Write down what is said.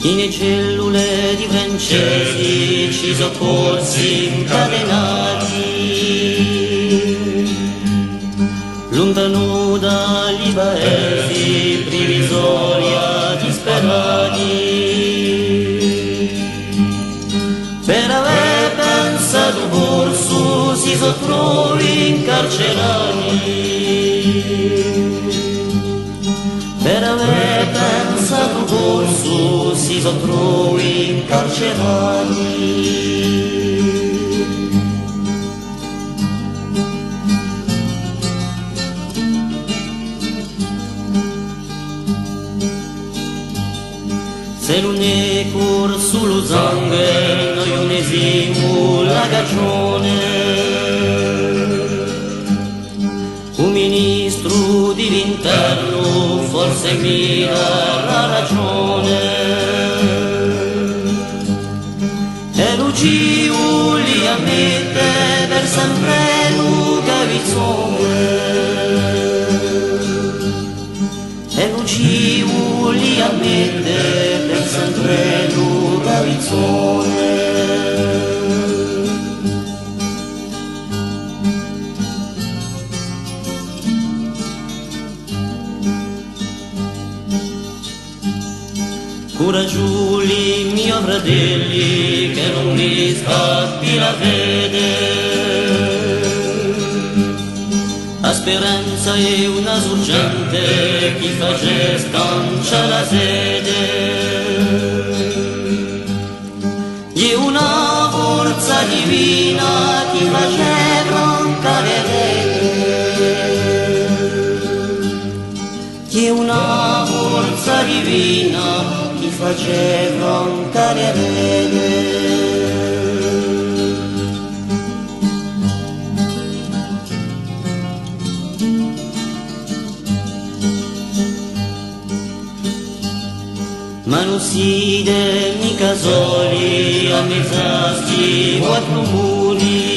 in cellule di francesi ci soccorsi incatenati, lontano dagli paesi provvisoria disperati, per aver pensato corso si sottrovi incarcerati. Per aver pensato corso si sottrovi incarcerati. Se non è corso lo sangue, noi non esimu la cagione. Un ministro dell'interno forse mira la ragione. E lui li ammette per sempre Luca Vizzone. E lui li ammette per sempre Luca Vizzone. Coraggiosi mio fratelli che non mi scappi la fede, la speranza è una sorgente che face scancia la sede, è una forza divina che face francare rete, è una forza divina che faceva un carriere. Ma non siete mica soli a mezz'asti quattro muri,